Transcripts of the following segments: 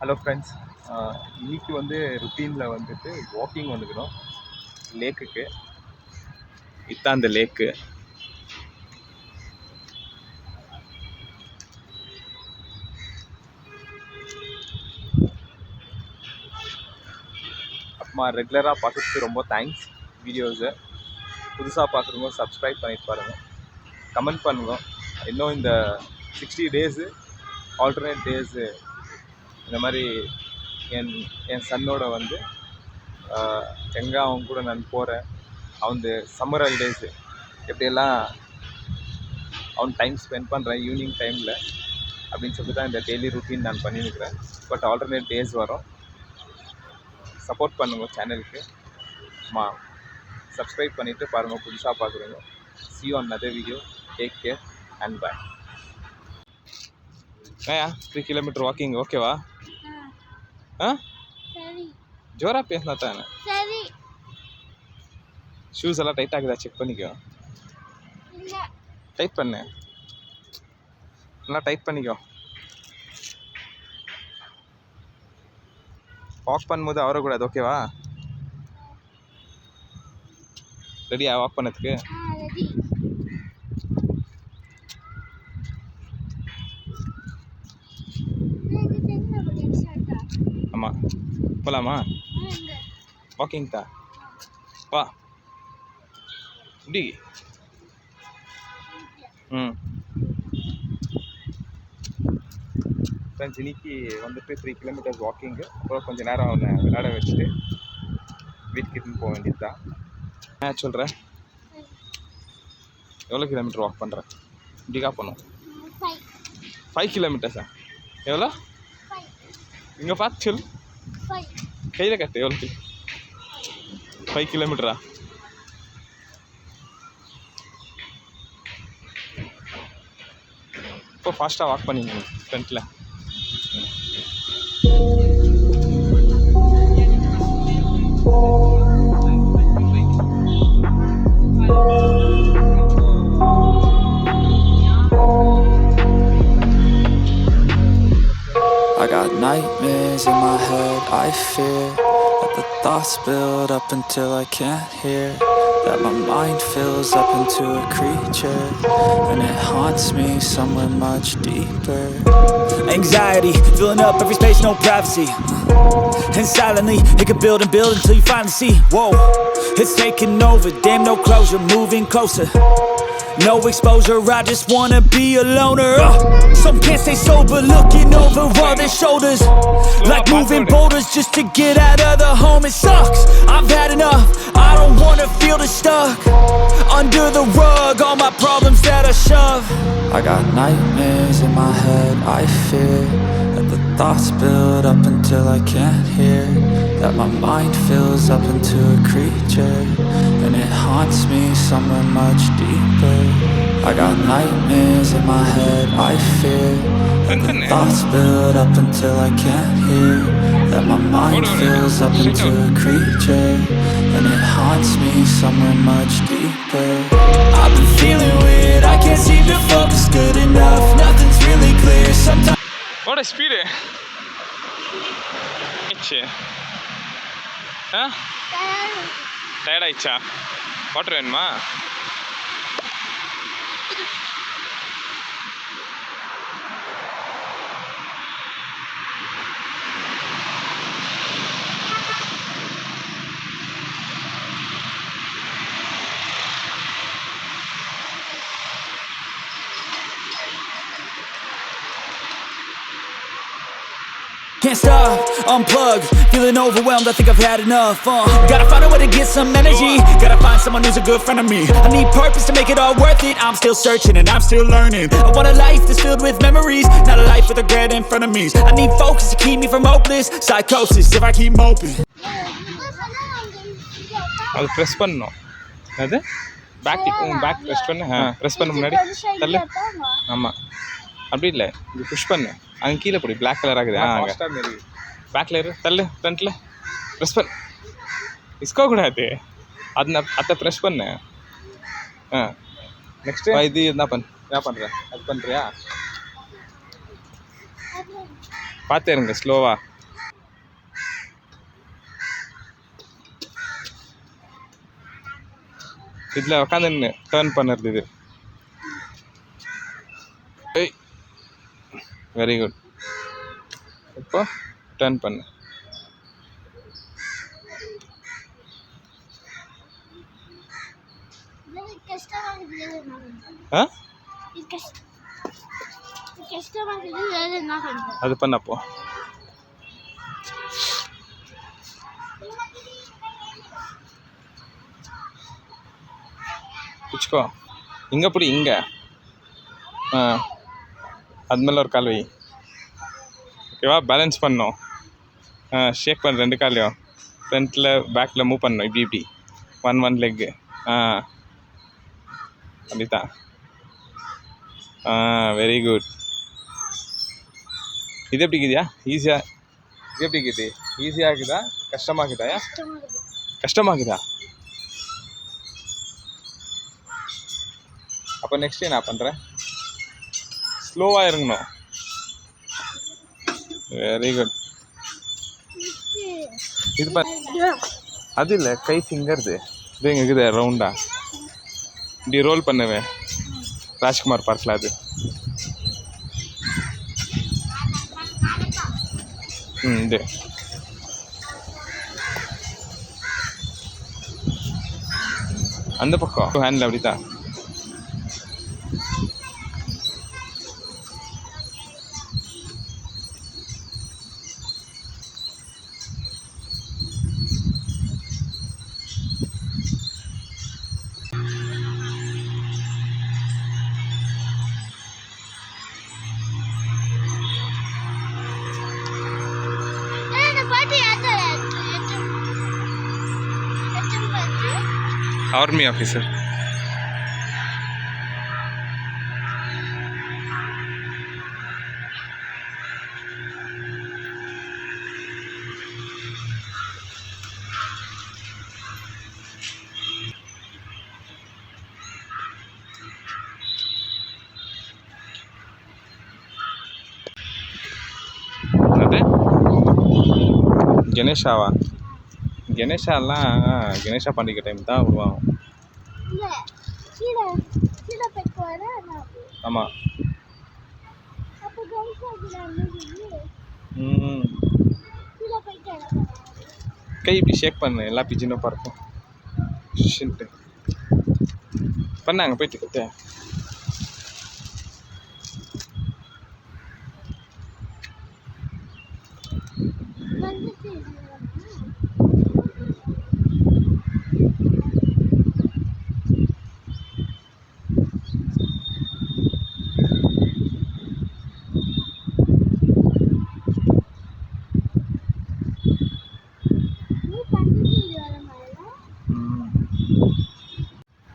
Hello friends, இன்னைக்கு வந்து ருட்டீனில் வந்துட்டு வாக்கிங் வந்துக்கணும் லேக்குக்கு. இதுதான் அந்த லேக்கு. அப்புறமா ரெகுலராக பார்க்குறதுக்கு ரொம்ப தேங்க்ஸ். வீடியோஸை புதுசாக பார்க்குறவங்க சப்ஸ்கிரைப் பண்ணிட்டு பாருங்கள், கமெண்ட் பண்ணுங்க. இன்னும் இந்த 60 டேஸு ஆல்டர்னேட் டேஸு இந்த மாதிரி என் சன்னோட வந்து எங்கே அவங்க கூட நான் போகிறேன், அவன் சம்மர் ஹாலிடேஸு எப்படியெல்லாம் அவன் டைம் ஸ்பெண்ட் பண்ணுறேன் ஈவினிங் டைமில் அப்படின்னு சொல்லி தான் இந்த டெய்லி ருட்டீன் நான் பண்ணியிருக்கிறேன். பட் ஆல்டர்னேட் டேஸ் வரும். சப்போர்ட் பண்ணுங்க சேனலுக்கு. சப்ஸ்கிரைப் பண்ணிவிட்டு பாருங்கள் புதுசாக பார்க்குறீங்க. see you on another video. Take care and bye. 3 kilometre walking ஓகேவா? சரி, ஜோரா பேசினா தானே. சரி. ஷூஸ் எல்லாம் டைட் ஆகுதா செக் பண்ணிக்கோ. இல்ல, டைட் பண்ணு, நல்லா டைட் பண்ணிக்கோ. வாக் பண்ணும்போது அவரக்கூடாது, ஓகேவா? ரெடியா வாக் பண்ணதுக்கு? ரெடி. ஆமாம், போகலாமா? வாக்கிங் தான், வா. இப்படி ஃப்ரெண்ட்ஸ், இன்னைக்கு வந்துட்டு 3 கிலோமீட்டர்ஸ் வாக்கிங்கு. அப்புறம் கொஞ்சம் நேரம் அவனை விளையாட வச்சுட்டு வீட்டுக்கிட்டு போக வேண்டியது தான். சொல்கிறேன், எவ்வளோ கிலோமீட்டர் வாக் பண்ணுறேன்? இப்படிக்கா பண்ணும் 5 கிலோமீட்டர்ஸா? எவ்வளோ? இங்கே பார்த்து சொல், கையில் கட்டு. எவ்வளோ 5 கிலோமீட்டரா? இப்போ ஃபாஸ்ட்டாக வாக் பண்ணிங்க ஃப்ரண்ட்டில். I got nightmares in my head, I fear that the thoughts build up until I can't hear, that my mind fills up into a creature, and it haunts me somewhere much deeper. Anxiety, filling up every space, no privacy, and silently, it can build and build until you finally see, whoa, it's taking over, damn no closure, moving closer, no exposure, I just wanna be a loner. Some can't stay sober, looking over all their shoulders, like moving boulders just to get out of the home. It sucks, I've had enough, I don't wanna feel the stuck under the rug, all my problems that I shove. I got nightmares in my head, I fear that the thoughts build up until I can't hear, that my mind fills up into a creature, and it haunts me somewhere much deeper. I got nightmares in my head, I fear that the thoughts build up until I can't hear, that my mind fills up into a creature, and it haunts me somewhere much deeper. I've been feeling weird, I can't seem to focus good enough, nothing's really clear sometimes. What a speed! Tired ஆயிடுச்சா? Water வேணுமா? Can't stop, unplug, feeling overwhelmed, I think I've had enough, Gotta find a way to get some energy, gotta find someone who's a good friend of me, I need purpose to make it all worth it, I'm still searching and I'm still learning, I want a life that's filled with memories, not a life with regret in front of me, I need focus to keep me from hopeless, psychosis if I keep moping. அது press பண்ணணும். அது back press பண்ணு. Press பண்ண முன்னாடி தள்ளு. ஆமாம், அப்படி இல்லை, இது புஷ் பண்ணு. அங்கே கீழே போடி, பிளாக் கலர் ஆகுது. அங்கே பேக்கில் இரு, தள்ளு, ஃப்ரண்ட்டில் ப்ரெஸ் பண்ணு. இஸ்கோக்கூடாது, அதை ப்ரெஸ் பண்ணு. நெக்ஸ்ட்டு இது என்ன பண்ணுறேன்? அது பண்ணுறியா? பார்த்து இருங்க, ஸ்லோவாக. இதில் உட்காந்து டேர்ன் பண்ணுறது இது. ஏய், வெரி குட். இப்போ டர்ன் பண்ணு. ஆ அது பண்ணப்போ பிடிச்சிக்கோ. இங்கே பிடி, இங்கே. ஆ, அது மேலே ஒரு கால் வை. ஓகேவா? பேலன்ஸ் பண்ணணும். ஷேக் பண்ண 2 காலையும் ஃப்ரண்ட்டில் பேக்கில் மூவ் பண்ணணும். இப்படி இப்படி 1 லெக்கு. அப்படித்தான். Very good. இது எப்படி இருக்குதியா? ஈஸியாக. இது எப்படி இருக்குது? ஈஸியாக இருக்குதா கஷ்டமாக இருக்குதா? கஷ்டமாக இருக்குதா? அப்போ நெக்ஸ்ட் என்ன பண்ணுறேன்? ஸ்லோவாக இறங்கணும். Very good. இது அது இல்லை, கை ஃபிங்கர்து இது எங்கே இருக்குது ரவுண்டா இப்படி ரோல் பண்ணுவேன். ராஜ்குமார் பார்க்கல அது. இது அந்த பக்கம் ஹேண்டில் அப்படித்தான். Army officer. அது கணேஷாவா? கணேஷாலாம் கணேஷா பண்டிகை டைம் தான் விடுவாங்க. ஆமாம். கை இப்படி ஷேக் பண்ணு, எல்லா பிஜினும் பார்ப்போம். பண்ணாங்க போயிட்டு கிட்ட.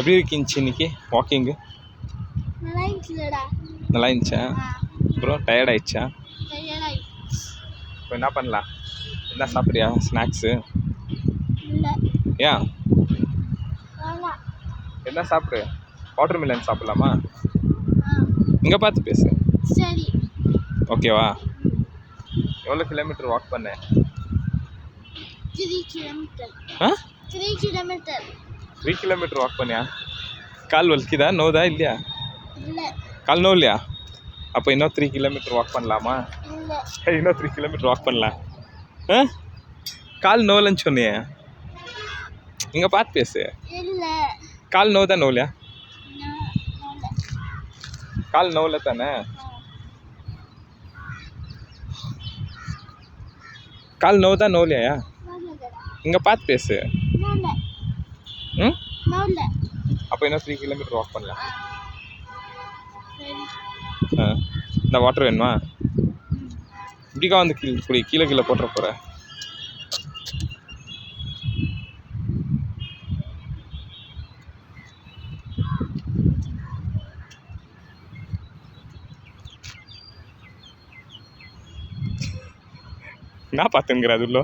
எப்படி இருந்துச்சு இன்னைக்கு வாக்கிங்கு? நல்லா இருந்துச்சா? அப்புறம் டயர்ட் ஆயிடுச்சா? இப்போ என்ன பண்ணலாம்? என்ன சாப்பிட்றியா ஸ்நாக்ஸு? ஏன் என்ன சாப்பிடு? வாட்டர் மிலன் சாப்பிட்லாமா? இங்கே பார்த்து பேசு. சரி, ஓகேவா? எவ்வளோ கிலோமீட்டர் வாக் பண்ண? 3 கிலோமீட்டர். 3 கிலோமீட்டர் வாக் பண்ணியா? கால் வலிக்குதா? நோதா இல்லையா? இல்லை. கால் நோ இல்லையா? அப்போ இன்னும் 3 கிலோமீட்டர் வாக் பண்ணலாமா? இல்லை. இன்னும் 3 கிலோமீட்டர் வாக் பண்ணலாம். கால் நோலன்னு சொன்னியே, இங்கே பார்த்து பேசு. இல்லை. கால் நோதா நோலையா? கால் நோல தானே? கால் நோதா நோலையா? இங்கே பார்த்து பேசு. அப்போ இன்னும் 3 கிலோமீட்டர் வாக் பண்ணலாம். இந்த வாட்டர் வேணுமா? இப்படிக்கா வந்து கீழே கீழே போட்டுற போகிற. என்ன பார்த்துங்கிற அது உள்ள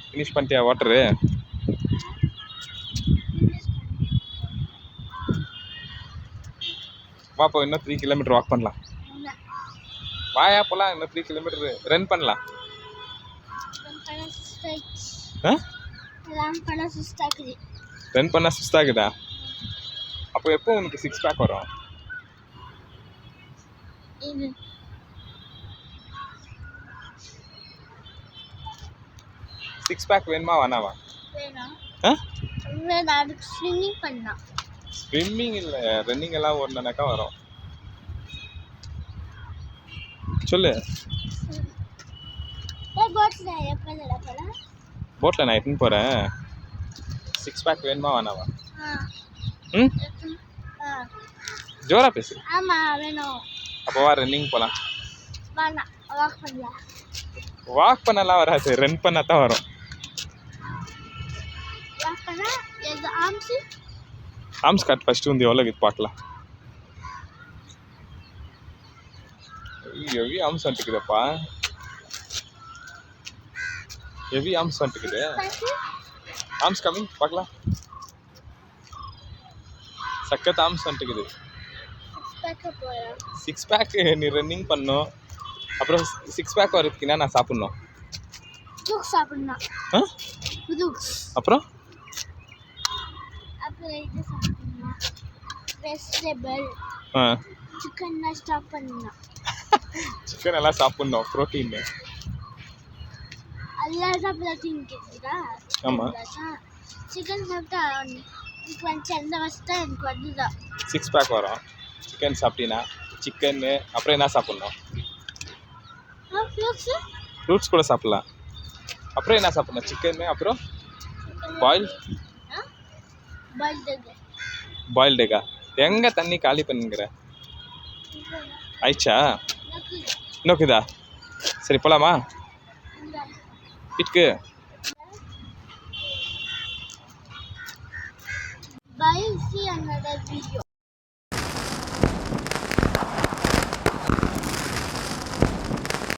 ஃபினிஷ் பண்ணிட்டியா வாட்டரு? வாப்போ இன்னும் 3 கிலோமீட்டர் வாக் பண்ணலாம். வாயா போகலாம். இன்னும் 3 கிலோமீட்டர் ரன் பண்ணலாம். ரன் பண்ண சுஸ்தாக்குது. ரன் பண்ணால் சுஸ்தாகுதா? அப்போ எப்போ உனக்கு 6 பேக் வரும்? இது 6 பேக் வேணுமா வேணாவா? வேணும். ஆ வேணும், அதுக்கு ஸ்விம்மிங் பண்ணலாம். ஸ்விம்மிங் இல்லை, ரன்னிங் எல்லாம் ஓடனாக்கா வரும். சொல்லு. போட்ல எப்போ நடக்கலாம்? போட்டில் நான் எட்டுன்னு போகிறேன். 6 பேக் வேணுமா வேணாவா? ம் ஜோரா பேசு. ஆமாம் வேணும். அப்போ வா ரன்னிங் போகலாம். வேணாம், வாக் பண்ணலாம். வாக் பண்ணலாம் வராது, ரன் பண்ணால் தான் வரும். வாக் பண்ணால் எது ஆம்ஸு? ஆம்ஸ் காட் ஃபஸ்ட்டு வந்து எவ்வளோ இது பார்க்கலாம். ஹெவி ஆம்ஸ் வந்துட்டுக்குதுப்பா, ஹெவி ஆம்ஸ் வந்துட்டுக்குது. ஆம்ஸ் கம்மிங் பார்க்கலாம். சக்கத் ஆம்ஸ் வந்துட்டுக்குது. 6 பேக் நீ ரன்னிங் பண்ணணும். அப்புறம் 6 பேக் வரதுக்குன்னா நான் சாப்பிட்ணும். சாப்பிடணும். ஆ அப்புறம் அப்புறம் இது சாப்பிடணும். வெஜிடபிள் ஆ சிக்கன்லாம் ஸ்டாப் பண்ணணும். சிக்கன் எல்லாம் சாப்பிட்ணும், ப்ரோட்டீன். அதெல்லாம் தான் ப்ரோட்டீன் கேட்குதா? ஆமாம். சிக்கன் சாப்பிட்டா எனக்கு வந்து அந்த வருஷம் தான் எனக்கு வந்துதான் 6 பேக் வரும். சிக்கன் சாப்பிட்டீங்கன்னா சிக்கன்னு அப்புறம் என்ன சாப்பிட்ணும்? ஃப்ரூட்ஸ் கூட சாப்பிட்லாம். அப்புறம் என்ன சாப்பிட்ணும்? சிக்கன்னு அப்புறம் பாயில்டு எக்கா. எங்கே தண்ணி காலி பண்ணுங்கிற ஆயிடுச்சா? இன்னொக்குதா? சரி போகலாமா வீட்டுக்கு? Bye, see another video.